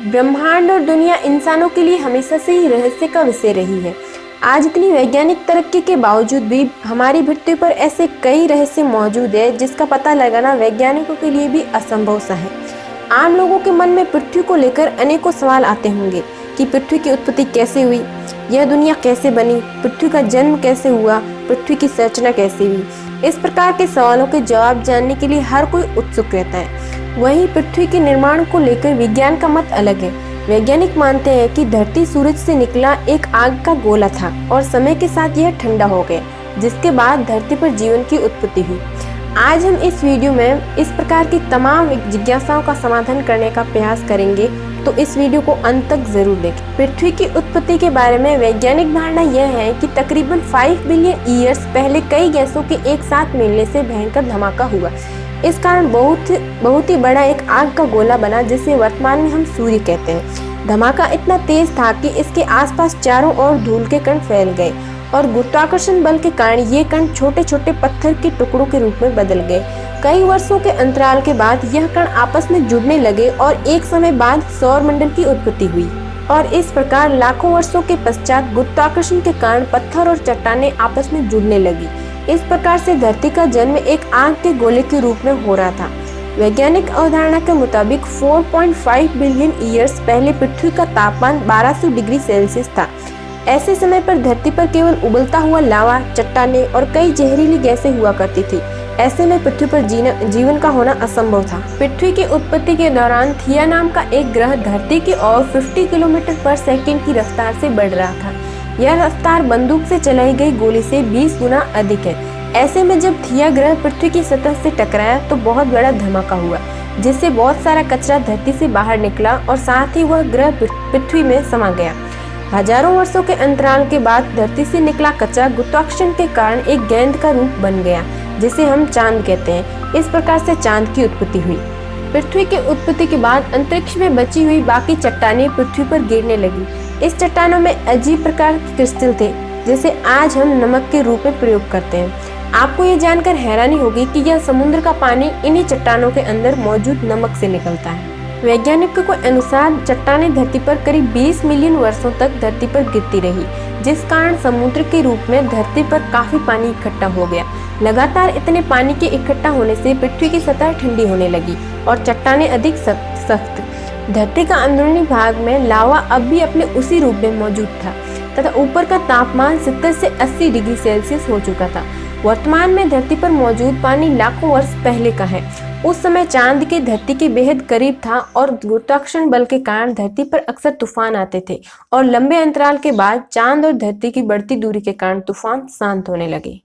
ब्रह्मांड और दुनिया इंसानों के लिए हमेशा से ही रहस्य का विषय रही है। आज इतनी वैज्ञानिक तरक्की के बावजूद भी हमारी पृथ्वी पर ऐसे कई रहस्य मौजूद है जिसका पता लगाना वैज्ञानिकों के लिए भी असंभव सा है। आम लोगों के मन में पृथ्वी को लेकर अनेकों सवाल आते होंगे कि पृथ्वी की उत्पत्ति कैसे हुई, यह दुनिया कैसे बनी, पृथ्वी का जन्म कैसे हुआ, पृथ्वी की संरचना कैसे हुई। इस प्रकार के सवालों के जवाब जानने के लिए हर कोई उत्सुक रहता है। वहीं पृथ्वी के निर्माण को लेकर विज्ञान का मत अलग है। वैज्ञानिक मानते हैं कि धरती सूरज से निकला एक आग का गोला था और समय के साथ यह ठंडा हो गया, जिसके बाद धरती पर जीवन की उत्पत्ति हुई। आज हम इस वीडियो में इस प्रकार की तमाम जिज्ञासाओं का समाधान करने का प्रयास करेंगे, तो इस वीडियो को अंत तक जरूर देखें। पृथ्वी की उत्पत्ति के बारे में वैज्ञानिक धारणा यह है कि तकरीबन 5 बिलियन ईयर्स पहले कई गैसों के एक साथ मिलने से भयंकर धमाका हुआ। इस कारण बहुत ही बड़ा एक आग का गोला बना, जिसे वर्तमान में हम सूर्य कहते हैं। धमाका इतना तेज था कि इसके आसपास चारों ओर धूल के कण फैल गए और गुरुत्वाकर्षण बल के कारण ये कण छोटे छोटे पत्थर के टुकड़ों के रूप में बदल गए। कई वर्षों के अंतराल के बाद यह कण आपस में जुड़ने लगे और एक समय बाद सौर मंडल की उत्पत्ति हुई। और इस प्रकार लाखों वर्षों के पश्चात गुरुत्वाकर्षण के कारण पत्थर और चट्टानें आपस में जुड़ने लगी। इस प्रकार से धरती का जन्म एक आग के गोले के रूप में हो रहा था। वैज्ञानिक अवधारणा के मुताबिक 4.5 बिलियन ईयर्स पहले पृथ्वी का तापमान 1200 डिग्री सेल्सियस था। ऐसे समय पर धरती पर केवल उबलता हुआ लावा, चट्टानें और कई जहरीली गैसें हुआ करती थी। ऐसे में पृथ्वी पर जीवन का होना असंभव था। पृथ्वी की उत्पत्ति के दौरान थिया नाम का एक ग्रह धरती की ओर 50 किलोमीटर पर सेकंड की रफ्तार से बढ़ रहा था। यह रफ्तार बंदूक से चलाई गई गोली से 20 गुना अधिक है। ऐसे में जब थिया ग्रह पृथ्वी की सतह से टकराया तो बहुत बड़ा धमाका हुआ, जिससे बहुत सारा कचरा धरती से बाहर निकला और साथ ही वह ग्रह पृथ्वी में समा गया। हजारों वर्षों के अंतराल के बाद धरती से निकला कचरा गुरुत्वाकर्षण के कारण एक गेंद का रूप बन गया, जिसे हम चांद कहते हैं। इस प्रकार से चांद की उत्पत्ति हुई। पृथ्वी की उत्पत्ति के बाद अंतरिक्ष में बची हुई बाकी चट्टानें पृथ्वी पर गिरने लगी। इस चट्टानों में अजीब प्रकार के क्रिस्टल थे, जिसे आज हम नमक के रूप में प्रयोग करते हैं। आपको ये जानकर हैरानी होगी कि यह समुद्र का पानी इन्हीं चट्टानों के अंदर मौजूद नमक से निकलता है। वैज्ञानिकों के अनुसार चट्टानें धरती पर करीब 20 मिलियन वर्षों तक धरती पर गिरती रही, जिस कारण समुद्र के रूप में धरती पर काफी पानी इकट्ठा हो गया। लगातार इतने पानी के इकट्ठा होने से पृथ्वी की सतह ठंडी होने लगी और चट्टानें अधिक सख्त। धरती का अंदरूनी भाग में लावा अब भी अपने उसी रूप में मौजूद था तथा ऊपर का तापमान 70 से 80 डिग्री सेल्सियस हो चुका था। वर्तमान में धरती पर मौजूद पानी लाखों वर्ष पहले का है। उस समय चांद के धरती के बेहद करीब था और गुरुत्वाकर्षण बल के कारण धरती पर अक्सर तूफान आते थे और लंबे अंतराल के बाद चांद और धरती की बढ़ती दूरी के कारण तूफान शांत होने लगे।